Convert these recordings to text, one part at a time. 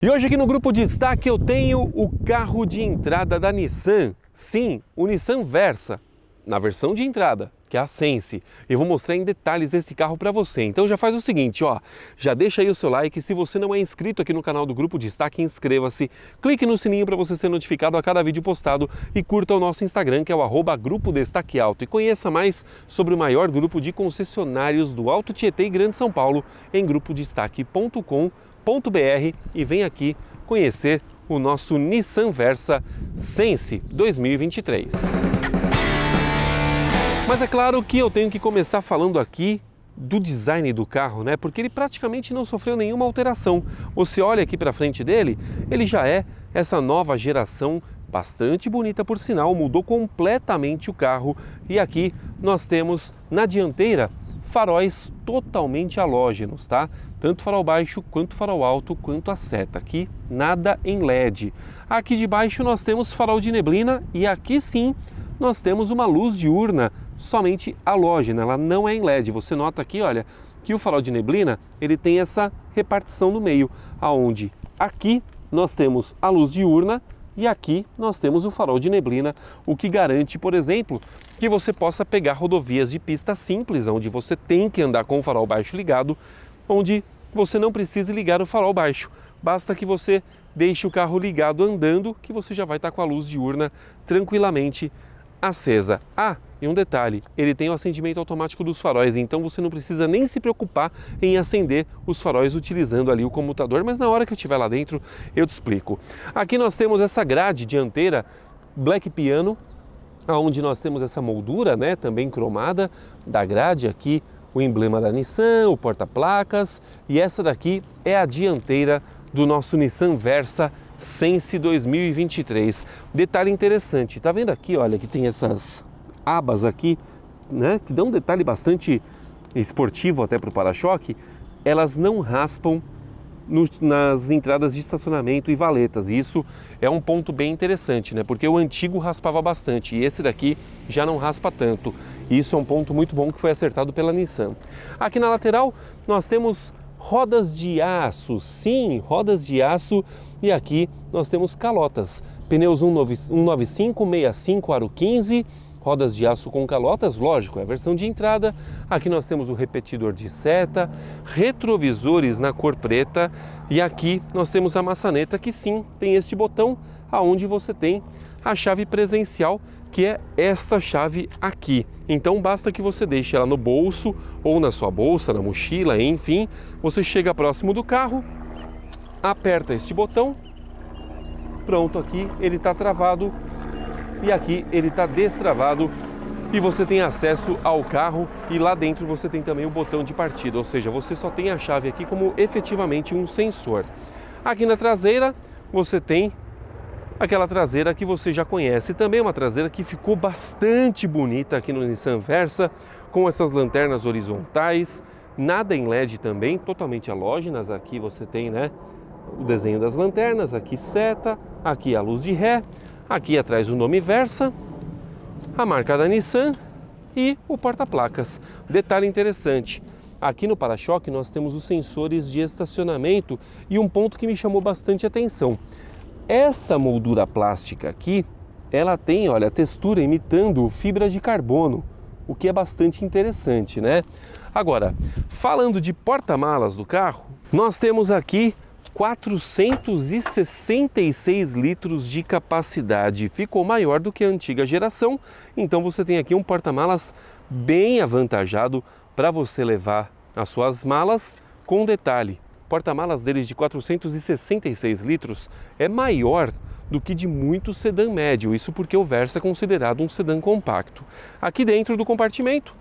E hoje aqui no Grupo Destaque eu tenho o carro de entrada da Nissan. Sim, o Nissan Versa, na versão de entrada, que é a Sense. Eu vou mostrar em detalhes esse carro para você. Então já faz o seguinte, ó, já deixa aí o seu like. Se você não é inscrito aqui no canal do Grupo Destaque, inscreva-se. Clique no sininho para você ser notificado a cada vídeo postado e curta o nosso Instagram, que é o @Grupo Destaque Auto. E conheça mais sobre o maior grupo de concessionários do Alto Tietê e Grande São Paulo em grupodestaque.com.br e vem aqui conhecer o nosso Nissan Versa Sense 2023. Mas é claro que eu tenho que começar falando aqui do design do carro, né? Porque ele praticamente não sofreu nenhuma alteração. Você olha aqui para frente dele, ele já é essa nova geração bastante bonita por sinal, mudou completamente o carro. E aqui nós temos na dianteira faróis totalmente halógenos, tá? Tanto farol baixo, quanto farol alto, quanto a seta. Aqui nada em LED. Aqui de baixo nós temos farol de neblina e aqui sim nós temos uma luz diurna somente halógena, ela não é em LED. Você nota aqui, olha, que o farol de neblina ele tem essa repartição no meio, aonde aqui nós temos a luz diurna e aqui nós temos o farol de neblina, o que garante, por exemplo, que você possa pegar rodovias de pista simples, onde você tem que andar com o farol baixo ligado, onde você não precisa ligar o farol baixo. Basta que você deixe o carro ligado andando, que você já vai estar com a luz diurna tranquilamente acesa. Ah, e um detalhe, ele tem o acendimento automático dos faróis, então você não precisa nem se preocupar em acender os faróis utilizando ali o comutador, mas na hora que eu estiver lá dentro eu te explico. Aqui nós temos essa grade dianteira Black Piano, onde nós temos essa moldura, né, também cromada da grade, aqui o emblema da Nissan, o porta-placas, e essa daqui é a dianteira do nosso Nissan Versa Sense 2023. Detalhe interessante, tá vendo aqui, olha, que tem essas abas aqui, né, que dão um detalhe bastante esportivo até para o para-choque. Elas não raspam nas entradas de estacionamento e valetas. Isso é um ponto bem interessante, né, porque o antigo raspava bastante e esse daqui já não raspa tanto. Isso é um ponto muito bom que foi acertado pela Nissan. Aqui na lateral nós temos rodas de aço, sim, rodas de aço, e aqui nós temos calotas, pneus 195, 65, aro 15, rodas de aço com calotas, lógico, é a versão de entrada. Aqui nós temos o repetidor de seta, retrovisores na cor preta, e aqui nós temos a maçaneta que sim, tem este botão aonde você tem a chave presencial, que é esta chave aqui. Então basta que você deixe ela no bolso ou na sua bolsa, na mochila, enfim, você chega próximo do carro, aperta este botão, pronto, aqui ele está travado e aqui ele está destravado e você tem acesso ao carro, e lá dentro você tem também o botão de partida, ou seja, você só tem a chave aqui como efetivamente um sensor. Aqui na traseira você tem aquela traseira que você já conhece, também uma traseira que ficou bastante bonita aqui no Nissan Versa, com essas lanternas horizontais, nada em LED também, totalmente halógenas. Aqui você tem, né, o desenho das lanternas, aqui seta, aqui a luz de ré, aqui atrás o nome Versa, a marca da Nissan e o porta-placas. Detalhe interessante, aqui no para-choque nós temos os sensores de estacionamento e um ponto que me chamou bastante atenção. Esta moldura plástica aqui, ela tem, olha, a textura imitando fibra de carbono, o que é bastante interessante, né? Agora, falando de porta-malas do carro, nós temos aqui 466 litros de capacidade, ficou maior do que a antiga geração, então você tem aqui um porta-malas bem avantajado para você levar as suas malas. Com detalhe, porta-malas deles de 466 litros é maior do que de muito sedã médio, isso porque o Versa é considerado um sedã compacto. Aqui dentro do compartimento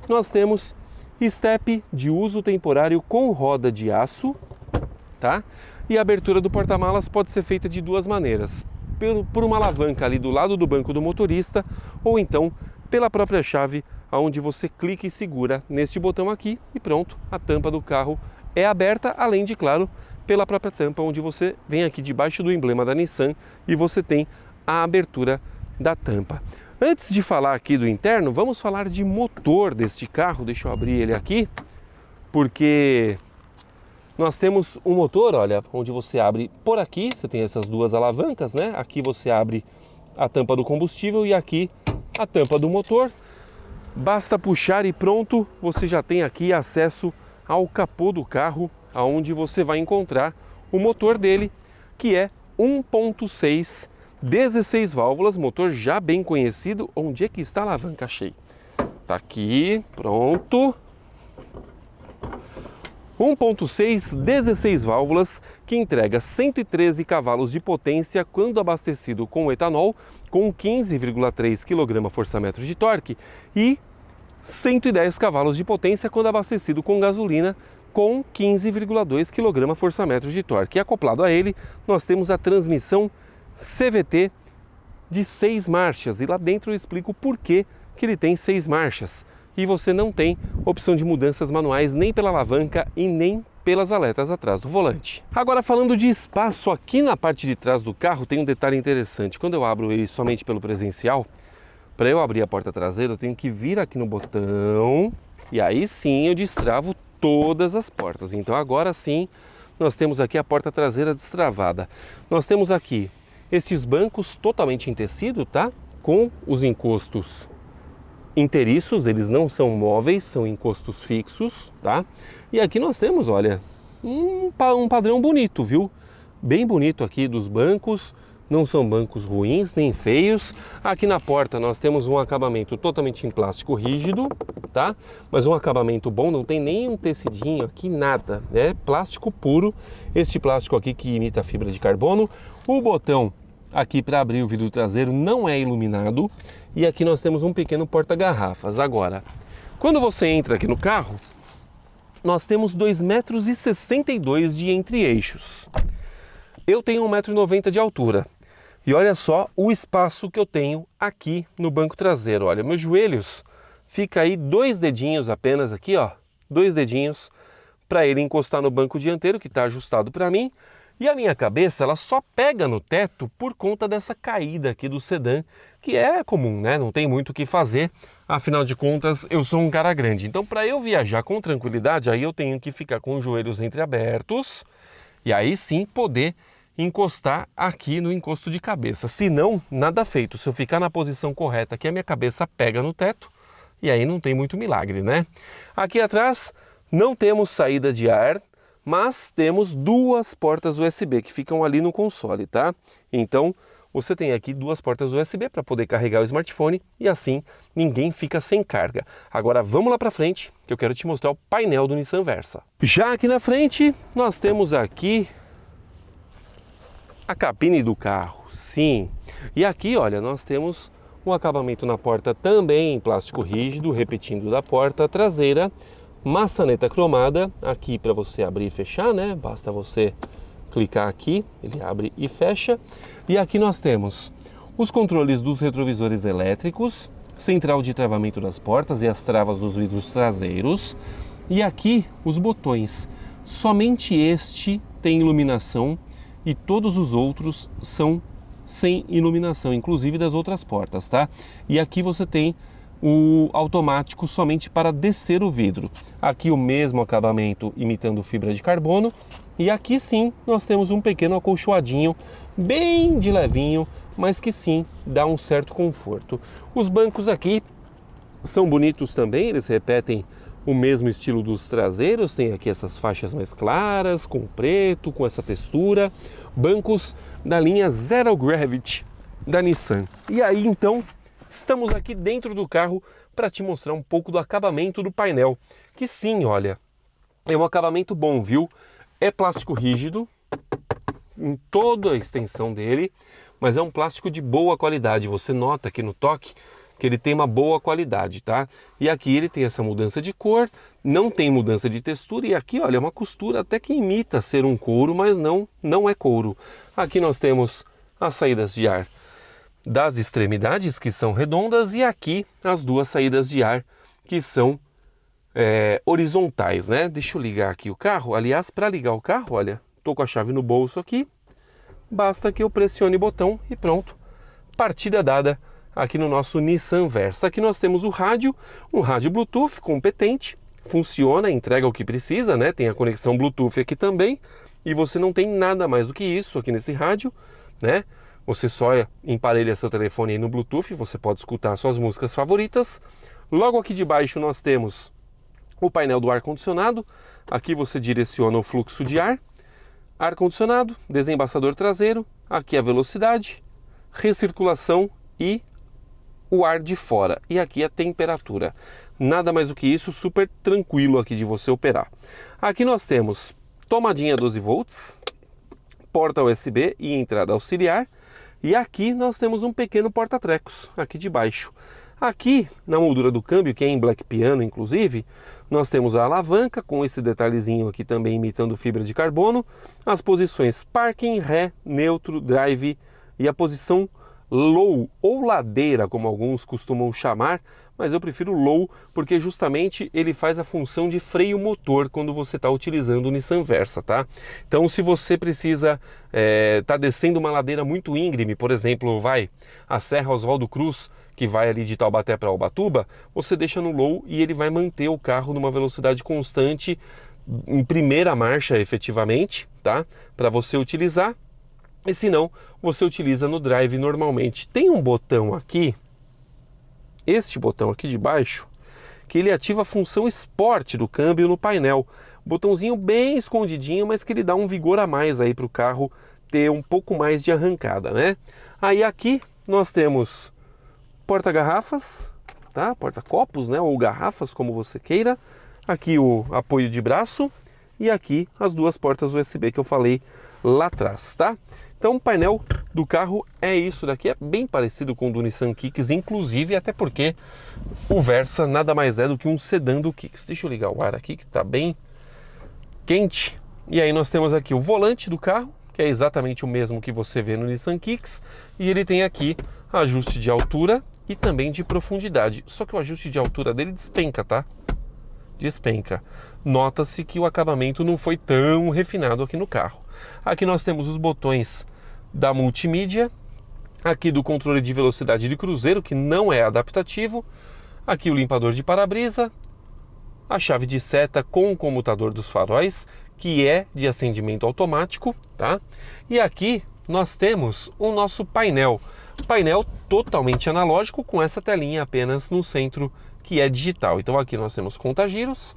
nós temos step de uso temporário com roda de aço, tá? E a abertura do porta-malas pode ser feita de duas maneiras, por uma alavanca ali do lado do banco do motorista, ou então pela própria chave, onde você clica e segura neste botão aqui e pronto, a tampa do carro é aberta, além de, claro, pela própria tampa, onde você vem aqui debaixo do emblema da Nissan e você tem a abertura da tampa. Antes de falar aqui do interno, vamos falar de motor deste carro. Deixa eu abrir ele aqui, porque Nós temos um motor, olha, onde você abre por aqui, você tem essas duas alavancas, né? Aqui você abre a tampa do combustível e aqui a tampa do motor. Basta puxar e pronto, você já tem aqui acesso ao capô do carro, aonde você vai encontrar o motor dele, que é 1.6, 16 válvulas, motor já bem conhecido. Onde é que está a alavanca? Achei. Tá aqui, pronto. 1.6, 16 válvulas, que entrega 113 cavalos de potência quando abastecido com etanol, com 15,3 kgfm de torque, e 110 cavalos de potência quando abastecido com gasolina, com 15,2 kgfm de torque. E acoplado a ele, nós temos a transmissão CVT de 6 marchas, e lá dentro eu explico por que ele tem 6 marchas. E você não tem opção de mudanças manuais nem pela alavanca e nem pelas aletas atrás do volante. Agora, falando de espaço, aqui na parte de trás do carro tem um detalhe interessante. Quando eu abro ele somente pelo presencial, para eu abrir a porta traseira eu tenho que vir aqui no botão e aí sim eu destravo todas as portas. Então agora sim nós temos aqui a porta traseira destravada. Nós temos aqui estes bancos totalmente em tecido, tá? Com os encostos inteiriços, eles não são móveis, são encostos fixos, tá? E aqui nós temos, olha, um padrão bonito, viu? Bem bonito aqui dos bancos, não são bancos ruins nem feios. Aqui na porta nós temos um acabamento totalmente em plástico rígido, tá? Mas um acabamento bom, não tem nem um tecidinho aqui, nada, é plástico puro. Este plástico aqui que imita a fibra de carbono. O botão aqui para abrir o vidro traseiro não é iluminado. E aqui nós temos um pequeno porta-garrafas. Agora, quando você entra aqui no carro, nós temos 2,62 m de entre-eixos. Eu tenho 1,90 m de altura. E olha só o espaço que eu tenho aqui no banco traseiro. Olha, meus joelhos, fica aí 2 dedinhos apenas aqui, ó. 2 dedinhos para ele encostar no banco dianteiro, que está ajustado para mim. E a minha cabeça, ela só pega no teto por conta dessa caída aqui do sedã, que é comum, né? Não tem muito o que fazer, afinal de contas, eu sou um cara grande. Então, para eu viajar com tranquilidade, aí eu tenho que ficar com os joelhos entreabertos e aí sim poder encostar aqui no encosto de cabeça. Se não, nada feito. Se eu ficar na posição correta aqui, a minha cabeça pega no teto e aí não tem muito milagre, né? Aqui atrás não temos saída de ar, mas temos 2 portas USB que ficam ali no console, tá? Então, você tem aqui 2 portas USB para poder carregar o smartphone e assim ninguém fica sem carga. Agora vamos lá para frente, que eu quero te mostrar o painel do Nissan Versa. Já aqui na frente, nós temos aqui a cabine do carro, sim. E aqui, olha, nós temos um acabamento na porta também em plástico rígido, repetindo da porta traseira. Maçaneta cromada aqui para você abrir e fechar, né? Basta você clicar aqui, ele abre e fecha. E aqui nós temos os controles dos retrovisores elétricos, central de travamento das portas e as travas dos vidros traseiros. E aqui os botões. Somente este tem iluminação e todos os outros são sem iluminação, inclusive das outras portas, tá? E aqui você tem o automático somente para descer o vidro. Aqui o mesmo acabamento imitando fibra de carbono. E aqui sim nós temos um pequeno acolchoadinho, bem de levinho, mas que sim dá um certo conforto. Os bancos aqui são bonitos também, eles repetem o mesmo estilo dos traseiros. Tem aqui essas faixas mais claras, com preto, com essa textura. Bancos da linha Zero Gravity da Nissan. E aí então estamos aqui dentro do carro para te mostrar um pouco do acabamento do painel, que sim, olha, é um acabamento bom, viu? É plástico rígido em toda a extensão dele, mas é um plástico de boa qualidade. Você nota aqui no toque que ele tem uma boa qualidade, tá? E aqui ele tem essa mudança de cor, não tem mudança de textura, e aqui, olha, é uma costura até que imita ser um couro, mas não é couro. Aqui nós temos as saídas de ar das extremidades, que são redondas, e aqui as 2 saídas de ar que são horizontais, né? Deixa eu ligar aqui o carro. Aliás, para ligar o carro, olha, tô com a chave no bolso aqui, basta que eu pressione o botão e pronto, partida dada aqui no nosso Nissan Versa. Aqui nós temos o rádio, um rádio Bluetooth competente, funciona, entrega o que precisa, né? Tem a conexão Bluetooth aqui também, e você não tem nada mais do que isso aqui nesse rádio, né? Você só emparelha seu telefone aí no Bluetooth, você pode escutar suas músicas favoritas. Logo aqui de baixo nós temos o painel do ar-condicionado. Aqui você direciona o fluxo de ar, ar-condicionado, desembaçador traseiro, aqui a velocidade, recirculação e o ar de fora. E aqui a temperatura. Nada mais do que isso, super tranquilo aqui de você operar. Aqui nós temos tomadinha 12 volts, porta USB e entrada auxiliar. E aqui nós temos um pequeno porta-trecos, aqui de baixo. Aqui, na moldura do câmbio, que é em black piano inclusive, nós temos a alavanca, com esse detalhezinho aqui também imitando fibra de carbono, as posições parking, ré, neutro, drive e a posição low, ou ladeira, como alguns costumam chamar, mas eu prefiro low porque justamente ele faz a função de freio motor quando você está utilizando o Nissan Versa, tá? Então se você precisa tá descendo uma ladeira muito íngreme, por exemplo, a Serra Oswaldo Cruz, que vai ali de Taubaté para Ubatuba, você deixa no low e ele vai manter o carro numa velocidade constante em primeira marcha efetivamente, tá? Para você utilizar. E se não, você utiliza no drive normalmente. Tem um botão aqui, este botão aqui de baixo, que ele ativa a função Sport do câmbio no painel. Botãozinho bem escondidinho, mas que ele dá um vigor a mais aí para o carro ter um pouco mais de arrancada, né? Aí aqui nós temos porta-garrafas, tá? Porta-copos, né? Ou garrafas, como você queira. Aqui o apoio de braço e aqui as duas portas USB que eu falei lá atrás, tá? Então o painel do carro é isso daqui, é bem parecido com o do Nissan Kicks, inclusive, até porque o Versa nada mais é do que um sedã do Kicks. Deixa eu ligar o ar aqui que está bem quente. E aí nós temos aqui o volante do carro, que é exatamente o mesmo que você vê no Nissan Kicks, e ele tem aqui ajuste de altura e também de profundidade. Só que o ajuste de altura dele despenca, tá? Despenca. Nota-se que o acabamento não foi tão refinado aqui no carro. Aqui nós temos os botões da multimídia, aqui do controle de velocidade de cruzeiro, que não é adaptativo, aqui o limpador de para-brisa, a chave de seta com o comutador dos faróis, que é de acendimento automático, tá? E aqui nós temos o nosso painel totalmente analógico, com essa telinha apenas no centro, que é digital. Então aqui nós temos conta-giros,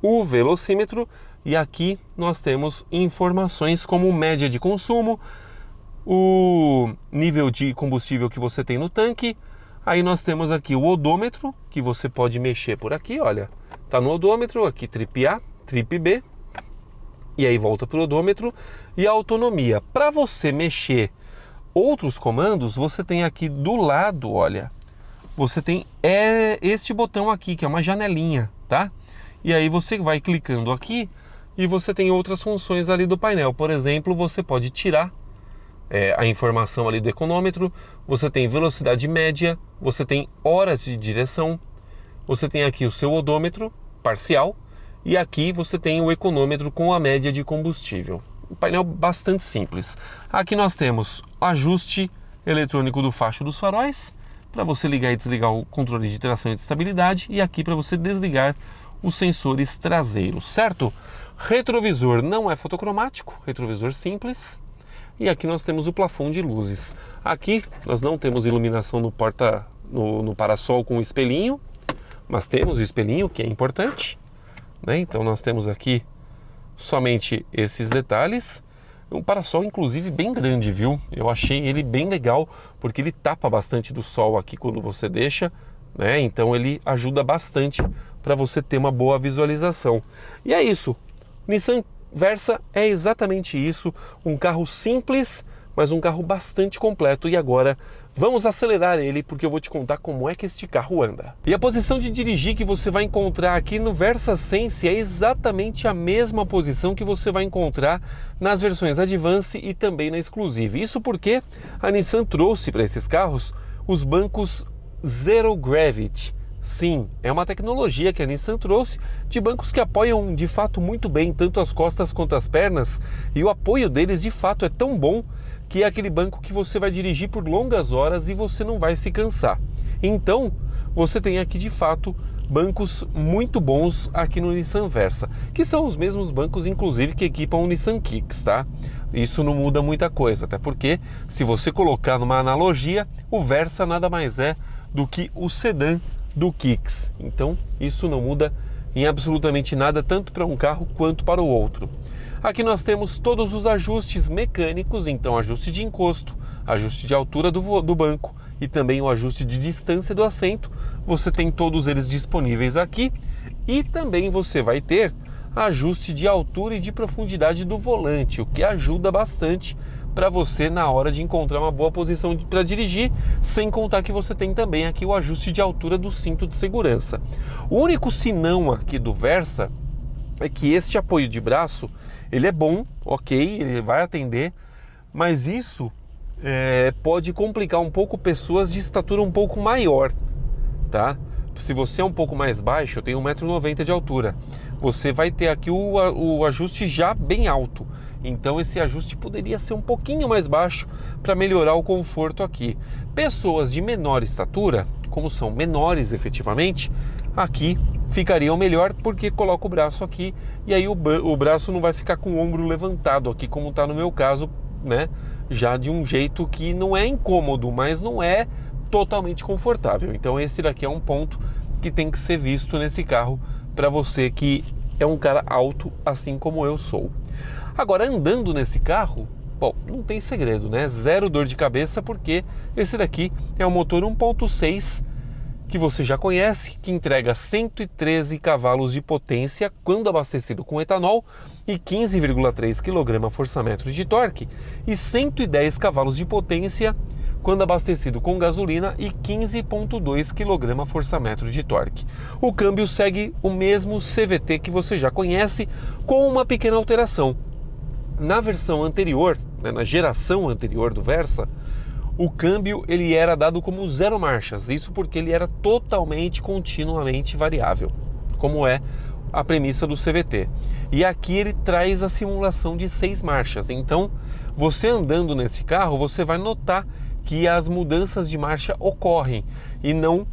o velocímetro, e aqui nós temos informações como média de consumo, o nível de combustível que você tem no tanque. Aí nós temos aqui o odômetro, que você pode mexer por aqui, olha, tá no odômetro, aqui trip A, trip B, e aí volta para o odômetro. E a autonomia, para você mexer outros comandos, você tem aqui do lado, olha, você tem este botão aqui, que é uma janelinha, tá? E aí você vai clicando aqui e você tem outras funções ali do painel. Por exemplo, você pode tirar a informação ali do econômetro, você tem velocidade média, você tem horas de direção, você tem aqui o seu odômetro parcial e aqui você tem o econômetro com a média de combustível. Um painel bastante simples. Aqui nós temos ajuste eletrônico do facho dos faróis, para você ligar e desligar o controle de tração e de estabilidade, e aqui para você desligar os sensores traseiros, certo? Retrovisor não é fotocromático, retrovisor simples. E aqui nós temos o plafond de luzes. Aqui nós não temos iluminação no para-sol com espelhinho, mas temos o espelhinho, que é importante, né? Então nós temos aqui somente esses detalhes. Um para-sol inclusive bem grande, viu? Eu achei ele bem legal, porque ele tapa bastante do sol aqui quando você deixa, né? Então ele ajuda bastante para você ter uma boa visualização. E é isso. Nissan Versa é exatamente isso, um carro simples, mas um carro bastante completo. E agora vamos acelerar ele, porque eu vou te contar como é que este carro anda. E a posição de dirigir que você vai encontrar aqui no Versa Sense é exatamente a mesma posição que você vai encontrar nas versões Advance e também na Exclusive. Isso porque a Nissan trouxe para esses carros os bancos Zero Gravity. Sim, é uma tecnologia que a Nissan trouxe de bancos que apoiam de fato muito bem tanto as costas quanto as pernas, e o apoio deles de fato é tão bom que é aquele banco que você vai dirigir por longas horas e você não vai se cansar. Então, você tem aqui de fato bancos muito bons aqui no Nissan Versa, que são os mesmos bancos, inclusive, que equipam o Nissan Kicks, tá? Isso não muda muita coisa, até porque, se você colocar numa analogia, o Versa nada mais é do que o sedã do Kicks. Então, isso não muda em absolutamente nada, tanto para um carro quanto para o outro. Aqui nós temos todos os ajustes mecânicos, então ajuste de encosto, ajuste de altura do banco e também o ajuste de distância do assento. Você tem todos eles disponíveis aqui e também você vai ter ajuste de altura e de profundidade do volante, o que ajuda bastante para você na hora de encontrar uma boa posição para dirigir, sem contar que você tem também aqui o ajuste de altura do cinto de segurança. O único senão aqui do Versa é que este apoio de braço, ele é bom, ok, ele vai atender, mas isso pode complicar um pouco pessoas de estatura um pouco maior, tá? Se você é um pouco mais baixo, eu tenho 1,90 m de altura, você vai ter aqui o ajuste já bem alto, então esse ajuste poderia ser um pouquinho mais baixo para melhorar o conforto aqui. Pessoas de menor estatura, como são menores efetivamente, aqui ficariam melhor porque coloca o braço aqui e aí o braço não vai ficar com o ombro levantado aqui como está no meu caso, né? Já de um jeito que não é incômodo, mas não é totalmente confortável. Então esse daqui é um ponto que tem que ser visto nesse carro para você que é um cara alto assim como eu sou. Agora, andando nesse carro, bom, não tem segredo, né? Zero dor de cabeça, porque esse daqui é um motor 1.6 que você já conhece, que entrega 113 cavalos de potência quando abastecido com etanol e 15,3 kgfm de torque e 110 cavalos de potência quando abastecido com gasolina e 15,2 kgfm de torque. O câmbio segue o mesmo CVT que você já conhece, com uma pequena alteração. Na versão anterior, né, na geração anterior do Versa, o câmbio ele era dado como 0 marchas, isso porque ele era totalmente, continuamente variável, como é a premissa do CVT. E aqui ele traz a simulação de 6 marchas, então você andando nesse carro, você vai notar que as mudanças de marcha ocorrem e não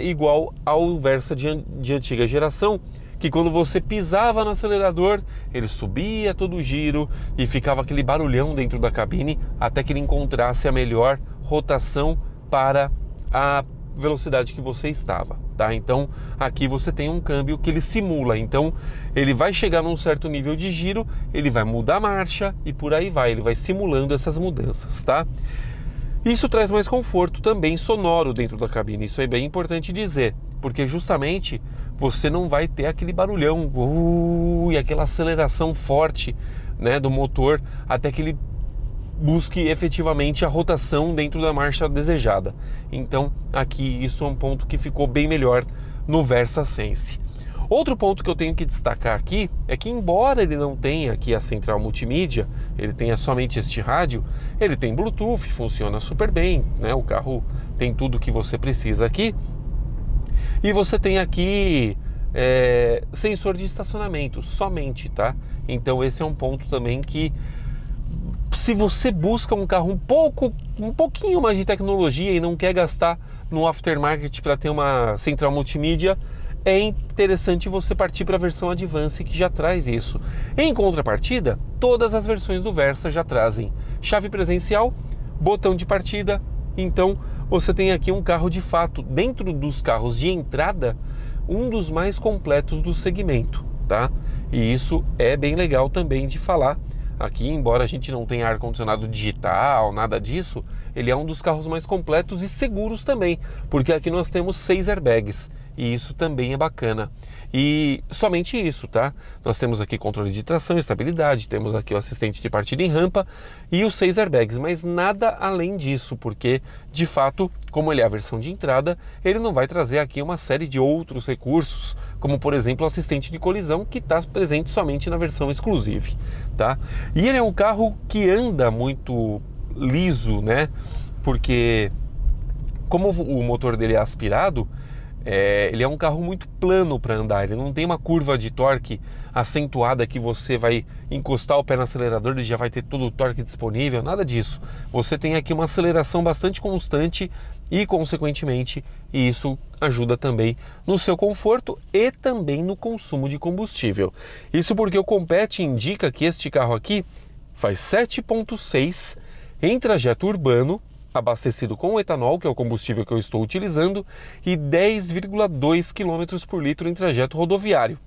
igual ao Versa de antiga geração, que quando você pisava no acelerador, ele subia todo o giro e ficava aquele barulhão dentro da cabine até que ele encontrasse a melhor rotação para a velocidade que você estava, tá? Então aqui você tem um câmbio que ele simula, então ele vai chegar num certo nível de giro, ele vai mudar a marcha e por aí vai, ele vai simulando essas mudanças, tá? Isso traz mais conforto também sonoro dentro da cabine, isso é bem importante dizer, porque justamente você não vai ter aquele barulhão e aquela aceleração forte, né, do motor até que ele busque efetivamente a rotação dentro da marcha desejada. Então aqui isso é um ponto que ficou bem melhor no Versa Sense. Outro ponto que eu tenho que destacar aqui é que, embora ele não tenha aqui a central multimídia, ele tenha somente este rádio, ele tem Bluetooth, funciona super bem, né? O carro tem tudo que você precisa aqui. E você tem aqui sensor de estacionamento somente, tá? Então esse é um ponto também que, se você busca um carro um pouquinho mais de tecnologia e não quer gastar no aftermarket para ter uma central multimídia, é interessante você partir para a versão Advance, que já traz isso. Em contrapartida, todas as versões do Versa já trazem chave presencial, botão de partida. Então você tem aqui um carro de fato, dentro dos carros de entrada, um dos mais completos do segmento, tá? E isso é bem legal também de falar. Aqui, embora a gente não tenha ar-condicionado digital, nada disso, ele é um dos carros mais completos e seguros também, porque aqui nós temos 6 airbags, e isso também é bacana. E somente isso, tá? Nós temos aqui controle de tração e estabilidade, temos aqui o assistente de partida em rampa e os 6 airbags, mas nada além disso, porque, de fato, como ele é a versão de entrada, ele não vai trazer aqui uma série de outros recursos, como, por exemplo, o assistente de colisão, que está presente somente na versão Exclusive, tá? E ele é um carro que anda muito liso, né? Porque, como o motor dele é aspirado, Ele é um carro muito plano para andar, ele não tem uma curva de torque acentuada que você vai encostar o pé no acelerador, ele já vai ter todo o torque disponível, nada disso. Você tem aqui uma aceleração bastante constante e, consequentemente, isso ajuda também no seu conforto e também no consumo de combustível. Isso porque o Compete indica que este carro aqui faz 7,6 em trajeto urbano, abastecido com etanol, que é o combustível que eu estou utilizando, e 10,2 km por litro em trajeto rodoviário.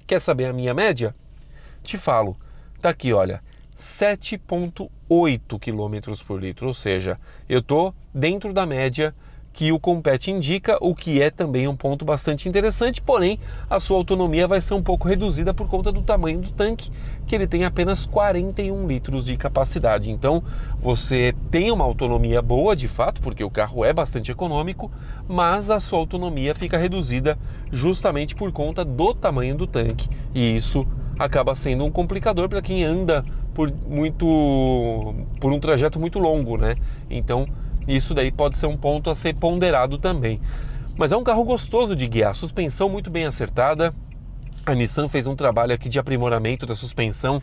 Quer saber a minha média? Te falo. Tá aqui, olha, 7,8 km por litro, ou seja, eu estou dentro da média que o Compete indica, o que é também um ponto bastante interessante, porém a sua autonomia vai ser um pouco reduzida por conta do tamanho do tanque, que ele tem apenas 41 litros de capacidade. Então você tem uma autonomia boa de fato, porque o carro é bastante econômico, mas a sua autonomia fica reduzida justamente por conta do tamanho do tanque, e isso acaba sendo um complicador para quem anda por um trajeto muito longo, né? Então isso daí pode ser um ponto a ser ponderado também. Mas é um carro gostoso de guiar, suspensão muito bem acertada. A Nissan fez um trabalho aqui de aprimoramento da suspensão,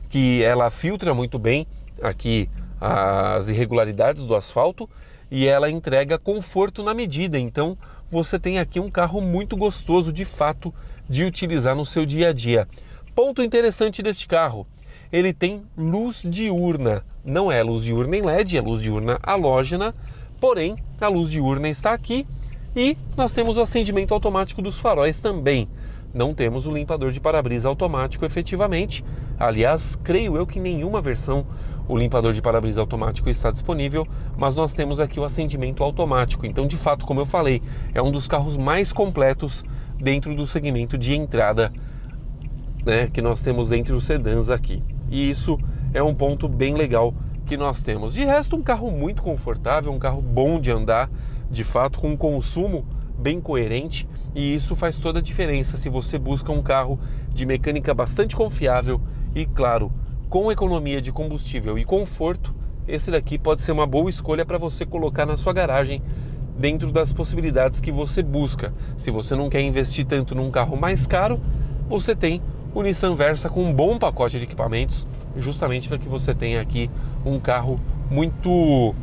que ela filtra muito bem aqui as irregularidades do asfalto e ela entrega conforto na medida. Então você tem aqui um carro muito gostoso de fato de utilizar no seu dia a dia. Ponto interessante deste carro: ele tem luz diurna. Não é luz diurna em LED, é luz diurna halógena, porém a luz diurna está aqui e nós temos o acendimento automático dos faróis também. Não temos o limpador de para-brisa automático efetivamente. Aliás, creio eu que em nenhuma versão o limpador de para-brisa automático está disponível, mas nós temos aqui o acendimento automático. Então, de fato, como eu falei, é um dos carros mais completos dentro do segmento de entrada, né, que nós temos entre os sedãs aqui. E isso é um ponto bem legal que nós temos. De resto, um carro muito confortável, um carro bom de andar, de fato, com um consumo bem coerente, e isso faz toda a diferença se você busca um carro de mecânica bastante confiável e, claro, com economia de combustível e conforto. Esse daqui pode ser uma boa escolha para você colocar na sua garagem, dentro das possibilidades que você busca. Se você não quer investir tanto num carro mais caro, você tem o Nissan Versa com um bom pacote de equipamentos, justamente para que você tenha aqui um carro muito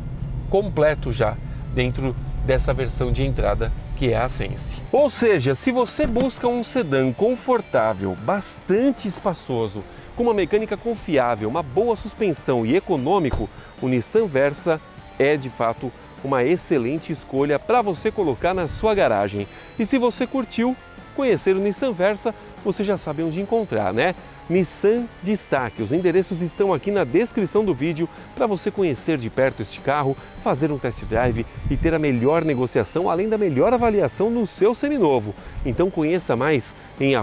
completo já dentro dessa versão de entrada que é a Sense. Ou seja, se você busca um sedã confortável, bastante espaçoso, com uma mecânica confiável, uma boa suspensão e econômico, o Nissan Versa é de fato uma excelente escolha para você colocar na sua garagem. E se você curtiu conhecer o Nissan Versa, você já sabe onde encontrar, né? Nissan Destaque. Os endereços estão aqui na descrição do vídeo para você conhecer de perto este carro, fazer um test drive e ter a melhor negociação, além da melhor avaliação no seu seminovo. Então conheça mais em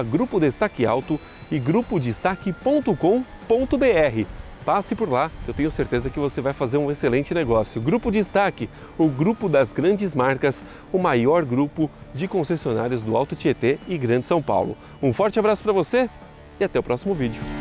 @Grupo Destaque Auto e grupodestaque.com.br. Passe por lá, eu tenho certeza que você vai fazer um excelente negócio. Grupo Destaque, o grupo das grandes marcas, o maior grupo de concessionários do Alto Tietê e Grande São Paulo. Um forte abraço para você e até o próximo vídeo.